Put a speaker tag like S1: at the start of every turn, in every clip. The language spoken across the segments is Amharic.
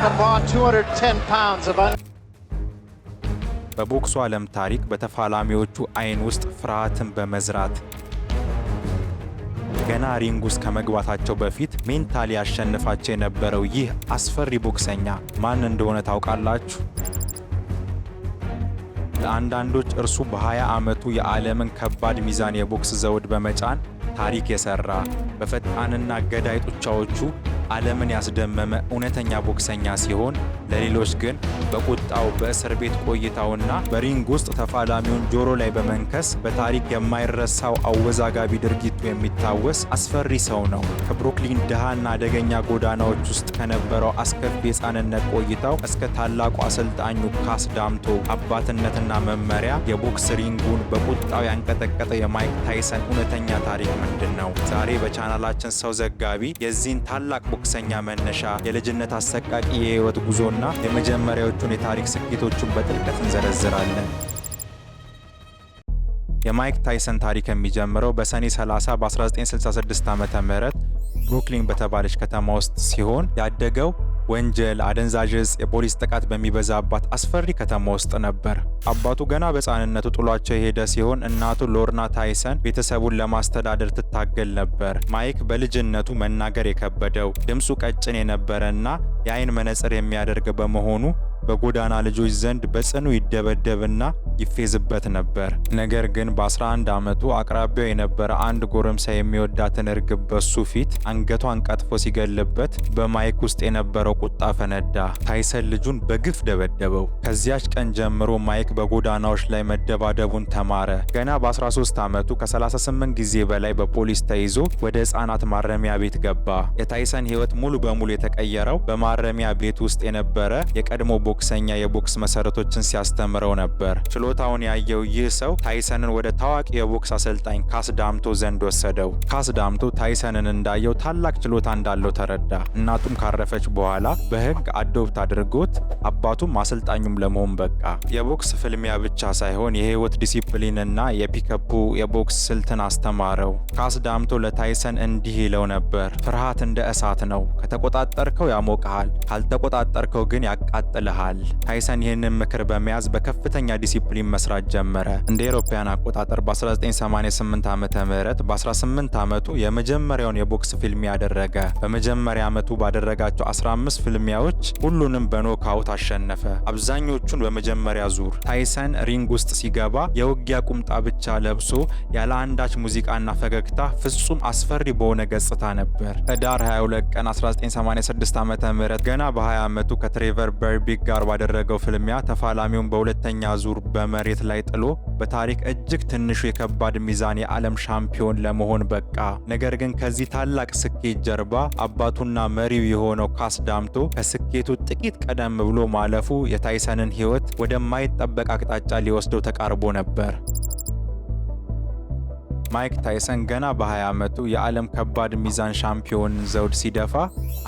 S1: upon 210 pounds of
S2: በቦክሱ ዓለም ታሪክ በተፋላሚዎቹ አይን ውስጥ ፍርሃትን በመዝራት ገና ሪንግ ውስጥ ከመግባታቸው በፊት ሜንታሊ ያሸንፋቸው የነበረው ይህ አስፈሪ ቦክሰኛ ማን እንደሆነ ታውቃላችሁ? ለአንዳንዶች እርሱ በ20 ዓመቱ የዓለምን ከባድ ሚዛን የቦክስ ዘውድ በመጫን ታሪክ የሰራ በፈጣንና ገዳይ ጡንቻዎቹ ዓለምን ያስደመመ እውነተኛ ቦክሰኛ ሲሆን፣ ለሌሎች ግን በቁጣው በእስር ቤት ቆይታውና በሪንግ ውስጥ ተፋላሚውን ጆሮ ላይ በመንከስ በታሪክ የማይረሳው አወዛጋቢ ድርጊቱ የሚታወስ አስፈሪ ሰው ነው። ከብሩክሊን ድሃና አደገኛ ጎዳናዎች ውስጥ ከነበረው አስከፊ የሕፃንነት ቆይታው እስከ ታላቁ አሰልጣኙ ካስ ዳምቶ አባትነትና መመሪያ የቦክስ ሪንጉን በቁጣው ያንቀጠቀጠ የማይክ ታይሰን እውነተኛ ታሪክ ምንድን ነው? ዛሬ በቻናላችን ሰው ዘጋቢ የዚህን ታላቅ ቦክሰኛ መነሻ፣ የልጅነት አሰቃቂ የህይወት ጉዞና የመጀመሪያዎቹን የታሪክ ስኬቶቹን በጥልቀት እንዘረዝራለን። የማይክ ታይሰን ታሪክ የሚጀምረው በሰኔ 30 በ1966 ዓ.ም ብሩክሊን በተባለች ከተማ ውስጥ ሲሆን ያደገው ወንጀል፣ አደንዛዥ ዕፅ፣ የፖሊስ ጥቃት በሚበዛባት አስፈሪ ከተማ ውስጥ ነበር። አባቱ ገና በሕፃንነቱ ጥሏቸው የሄደ ሲሆን እናቱ ሎርና ታይሰን ቤተሰቡን ለማስተዳደር ትታገል ነበር። ማይክ በልጅነቱ መናገር የከበደው፣ ድምፁ ቀጭን የነበረና የአይን መነጽር የሚያደርግ በመሆኑ በጎዳና ልጆች ዘንድ በጽኑ ይደበደብና ይፌዝበት ነበር። ነገር ግን በ11 ዓመቱ አቅራቢያው የነበረ አንድ ጎረምሳ የሚወዳትን እርግብ በሱ ፊት አንገቷን ቀጥፎ ሲገልበት በማይክ ውስጥ የነበረው ቁጣ ፈነዳ። ታይሰን ልጁን በግፍ ደበደበው። ከዚያች ቀን ጀምሮ ማይክ በጎዳናዎች ላይ መደባደቡን ተማረ። ገና በ13 ዓመቱ ከ38 ጊዜ በላይ በፖሊስ ተይዞ ወደ ሕፃናት ማረሚያ ቤት ገባ። የታይሰን ሕይወት ሙሉ በሙሉ የተቀየረው በማረሚያ ቤት ውስጥ የነበረ የቀድሞ ቦክሰኛ የቦክስ መሰረቶችን ሲያስተምረው ነበር። ችሎታውን ያየው ይህ ሰው ታይሰንን ወደ ታዋቂ የቦክስ አሰልጣኝ ካስ ዳምቶ ዘንድ ወሰደው። ካስ ዳምቶ ታይሰንን እንዳየው ታላቅ ችሎታ እንዳለው ተረዳ። እናቱም ካረፈች በኋላ በሕግ አዶፕት አድርጎት አባቱም አሰልጣኙም ለመሆን በቃ። የቦክስ ፍልሚያ ብቻ ሳይሆን የህይወት ዲሲፕሊንና የፒከፑ የቦክስ ስልትን አስተማረው። ካስ ዳምቶ ለታይሰን እንዲህ ይለው ነበር፣ ፍርሃት እንደ እሳት ነው። ከተቆጣጠርከው ያሞቅሃል፣ ካልተቆጣጠርከው ግን ያቃጥልሃል። ታይሰን ይህንን ምክር በመያዝ በከፍተኛ ዲሲፕሊን መስራት ጀመረ። እንደ አውሮፓውያን አቆጣጠር በ1988 ዓ.ም በ18 ዓመቱ የመጀመሪያውን የቦክስ ፍልሚያ አደረገ። በመጀመሪያ ዓመቱ ባደረጋቸው 15 ፍልሚያዎች ሁሉንም በኖክአውት አሸነፈ፣ አብዛኞቹን በመጀመሪያ ዙር። ታይሰን ሪንግ ውስጥ ሲገባ የውጊያ ቁምጣ ብቻ ለብሶ ያለ አንዳች ሙዚቃና ፈገግታ ፍጹም አስፈሪ በሆነ ገጽታ ነበር። ህዳር 22 ቀን 1986 ዓ.ም ገና በ20 ዓመቱ ከትሬቨር በርቢክ ጋር ባደረገው ፍልሚያ ተፋላሚውን በሁለተኛ ዙር በመሬት ላይ ጥሎ በታሪክ እጅግ ትንሹ የከባድ ሚዛን የዓለም ሻምፒዮን ለመሆን በቃ። ነገር ግን ከዚህ ታላቅ ስኬት ጀርባ አባቱና መሪው የሆነው ካስ ዳምቶ ከስኬቱ ጥቂት ቀደም ብሎ ማለፉ የታይሰንን ሕይወት ወደማይጠበቅ አቅጣጫ ሊወስደው ተቃርቦ ነበር። ማይክ ታይሰን ገና በ20 ዓመቱ የዓለም ከባድ ሚዛን ሻምፒዮን ዘውድ ሲደፋ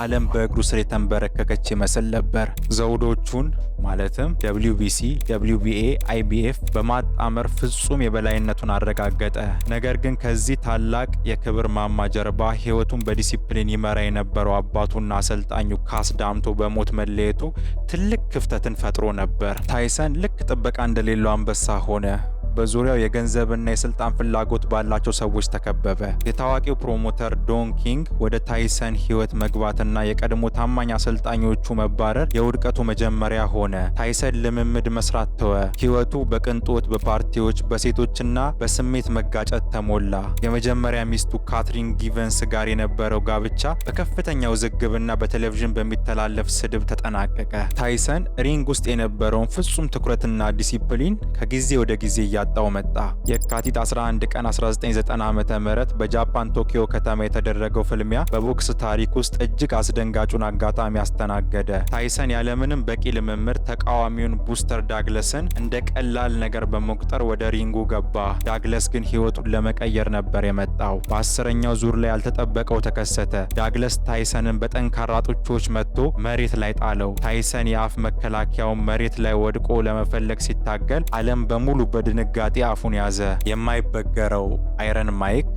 S2: ዓለም በእግሩ ስር የተንበረከከች ይመስል ነበር። ዘውዶቹን ማለትም WBC፣ WBA፣ IBF በማጣመር ፍጹም የበላይነቱን አረጋገጠ። ነገር ግን ከዚህ ታላቅ የክብር ማማ ጀርባ ሕይወቱን በዲሲፕሊን ይመራ የነበረው አባቱና አሰልጣኙ ካስ ዳምቶ በሞት መለየቱ ትልቅ ክፍተትን ፈጥሮ ነበር። ታይሰን ልክ ጥበቃ እንደሌለው አንበሳ ሆነ። በዙሪያው የገንዘብና የስልጣን ፍላጎት ባላቸው ሰዎች ተከበበ። የታዋቂው ፕሮሞተር ዶን ኪንግ ወደ ታይሰን ሕይወት መግባትና የቀድሞ ታማኝ አሰልጣኞቹ መባረር የውድቀቱ መጀመሪያ ሆነ። ታይሰን ልምምድ መስራት ተወ። ሕይወቱ በቅንጦት፣ በፓርቲዎች፣ በሴቶችና በስሜት መጋጨት ተሞላ። የመጀመሪያ ሚስቱ ካትሪን ጊቨንስ ጋር የነበረው ጋብቻ በከፍተኛ ውዝግብና በቴሌቪዥን በሚተላለፍ ስድብ ተጠናቀቀ። ታይሰን ሪንግ ውስጥ የነበረውን ፍጹም ትኩረትና ዲሲፕሊን ከጊዜ ወደ ጊዜ እያጣው መጣ። የካቲት 11 ቀን 1990 ዓ.ም በጃፓን ቶኪዮ ከተማ የተደረገው ፍልሚያ በቦክስ ታሪክ ውስጥ እጅግ አስደንጋጩን አጋጣሚ አስተናገደ። ታይሰን ያለምንም በቂ ልምምድ ተቃዋሚውን ቡስተር ዳግለስን እንደ ቀላል ነገር በመቁጠር ወደ ሪንጉ ገባ። ዳግለስ ግን ሕይወቱን ለመቀየር ነበር የመጣው። በ10ኛው ዙር ላይ ያልተጠበቀው ተከሰተ። ዳግለስ ታይሰንን በጠንካራ ጡንቻዎች መትቶ መሬት ላይ ጣለው። ታይሰን የአፍ መከላከያውን መሬት ላይ ወድቆ ለመፈለግ ሲታገል ዓለም በሙሉ በድንጋጤ አፉን ያዘ። የማይበገረው አይረን ማይክ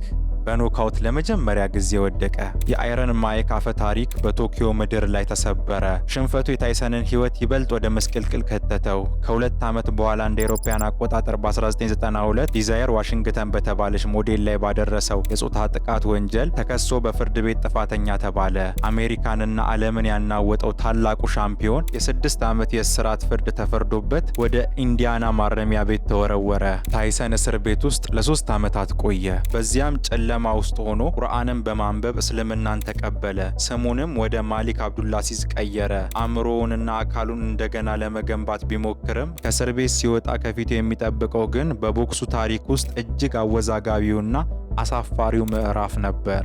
S2: በኖካውት ለመጀመሪያ ጊዜ ወደቀ። የአይረን ማይክ አፈ ታሪክ በቶኪዮ ምድር ላይ ተሰበረ። ሽንፈቱ የታይሰንን ሕይወት ይበልጥ ወደ መስቀልቅል ከተተው። ከ2 ዓመት በኋላ እንደ አውሮፓውያን አቆጣጠር በ1992 ዲዛየር ዋሽንግተን በተባለች ሞዴል ላይ ባደረሰው የጾታ ጥቃት ወንጀል ተከሶ በፍርድ ቤት ጥፋተኛ ተባለ። አሜሪካንና ዓለምን ያናወጠው ታላቁ ሻምፒዮን የ6 ዓመት የእስራት ፍርድ ተፈርዶበት ወደ ኢንዲያና ማረሚያ ቤት ተወረወረ። ታይሰን እስር ቤት ውስጥ ለ3 ዓመታት ቆየ። በዚያም ጨለማ ውስጥ ሆኖ ቁርአንን በማንበብ እስልምናን ተቀበለ። ስሙንም ወደ ማሊክ አብዱልአዚዝ ቀየረ። አእምሮውንና አካሉን እንደገና ለመገንባት ቢሞክርም ከእስር ቤት ሲወጣ ከፊቱ የሚጠብቀው ግን በቦክሱ ታሪክ ውስጥ እጅግ አወዛጋቢውና አሳፋሪው ምዕራፍ ነበር።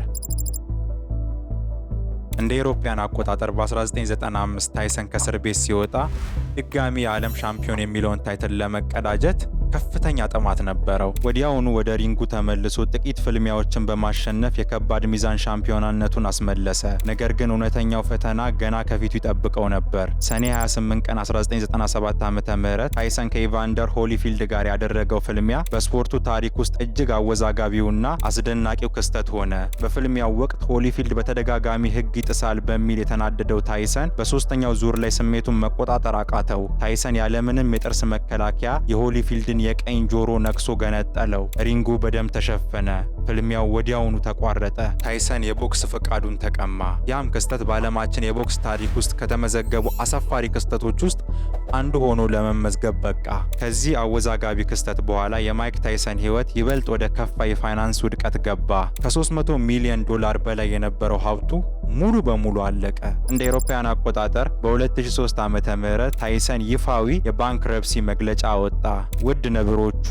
S2: እንደ አውሮፓውያን አቆጣጠር በ1995 ታይሰን ከእስር ቤት ሲወጣ ድጋሚ የዓለም ሻምፒዮን የሚለውን ታይትል ለመቀዳጀት ከፍተኛ ጥማት ነበረው። ወዲያውኑ ወደ ሪንጉ ተመልሶ ጥቂት ፍልሚያዎችን በማሸነፍ የከባድ ሚዛን ሻምፒዮናነቱን አስመለሰ። ነገር ግን እውነተኛው ፈተና ገና ከፊቱ ይጠብቀው ነበር። ሰኔ 28 ቀን 1997 ዓ.ም ታይሰን ከኢቫንደር ሆሊፊልድ ጋር ያደረገው ፍልሚያ በስፖርቱ ታሪክ ውስጥ እጅግ አወዛጋቢውና አስደናቂው ክስተት ሆነ። በፍልሚያው ወቅት ሆሊፊልድ በተደጋጋሚ ሕግ ይጥሳል በሚል የተናደደው ታይሰን በሶስተኛው ዙር ላይ ስሜቱን መቆጣጠር አቃተው። ታይሰን ያለምንም የጥርስ መከላከያ የሆሊፊልድን የቀኝ ጆሮ ነክሶ ገነጠለው። ሪንጉ በደም ተሸፈነ። ፍልሚያው ወዲያውኑ ተቋረጠ። ታይሰን የቦክስ ፈቃዱን ተቀማ። ያም ክስተት በዓለማችን የቦክስ ታሪክ ውስጥ ከተመዘገቡ አሳፋሪ ክስተቶች ውስጥ አንዱ ሆኖ ለመመዝገብ በቃ። ከዚህ አወዛጋቢ ክስተት በኋላ የማይክ ታይሰን ሕይወት ይበልጥ ወደ ከፋ የፋይናንስ ውድቀት ገባ። ከ300 ሚሊዮን ዶላር በላይ የነበረው ሀብቱ ሙሉ በሙሉ አለቀ። እንደ አውሮፓውያን አቆጣጠር በ2003 ዓ.ም ታይሰን ይፋዊ የባንክረፕሲ መግለጫ አወጣ። ውድ ነብሮቹ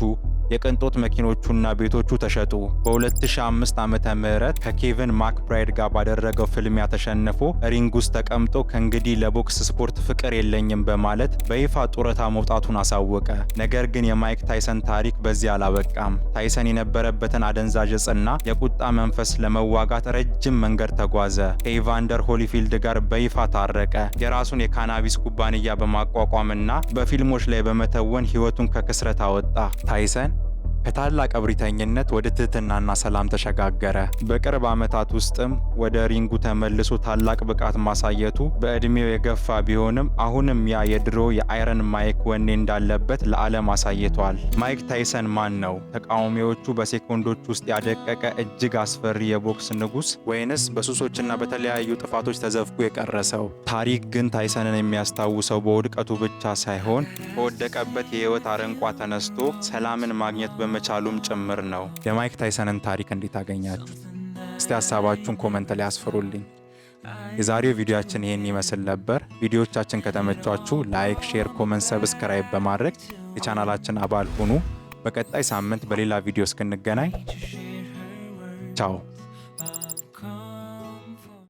S2: የቅንጦት መኪኖቹና ቤቶቹ ተሸጡ። በ2005 ዓመተ ምህረት ከኬቪን ማክብራይድ ጋር ባደረገው ፍልሚያ ተሸንፎ ሪንግ ውስጥ ተቀምጦ ከእንግዲህ ለቦክስ ስፖርት ፍቅር የለኝም በማለት በይፋ ጡረታ መውጣቱን አሳወቀ። ነገር ግን የማይክ ታይሰን ታሪክ በዚህ አላበቃም። ታይሰን የነበረበትን አደንዛዥ ዕፅና የቁጣ መንፈስ ለመዋጋት ረጅም መንገድ ተጓዘ። ከኢቫንደር ሆሊፊልድ ጋር በይፋ ታረቀ። የራሱን የካናቢስ ኩባንያ በማቋቋምና በፊልሞች ላይ በመተወን ሕይወቱን ከክስረት አወጣ። ታይሰን ከታላቅ እብሪተኝነት ወደ ትህትናና ሰላም ተሸጋገረ። በቅርብ ዓመታት ውስጥም ወደ ሪንጉ ተመልሶ ታላቅ ብቃት ማሳየቱ በዕድሜው የገፋ ቢሆንም አሁንም ያ የድሮ የአይረን ማይክ ወኔ እንዳለበት ለዓለም አሳይቷል። ማይክ ታይሰን ማን ነው? ተቃዋሚዎቹ በሴኮንዶች ውስጥ ያደቀቀ እጅግ አስፈሪ የቦክስ ንጉሥ ወይንስ በሱሶችና በተለያዩ ጥፋቶች ተዘፍቆ የቀረሰው? ታሪክ ግን ታይሰንን የሚያስታውሰው በውድቀቱ ብቻ ሳይሆን ከወደቀበት የሕይወት አረንቋ ተነስቶ ሰላምን ማግኘት መቻሉም ጭምር ነው። የማይክ ታይሰንን ታሪክ እንዴት አገኛችሁት? እስቲ ሀሳባችሁን ኮመንት ላይ አስፍሩልኝ። የዛሬው ቪዲዮአችን ይሄን ይመስል ነበር። ቪዲዮዎቻችን ከተመቻችሁ ላይክ፣ ሼር፣ ኮመንት፣ ሰብስክራይብ በማድረግ የቻናላችን አባል ሁኑ። በቀጣይ ሳምንት በሌላ ቪዲዮ እስክንገናኝ ቻው።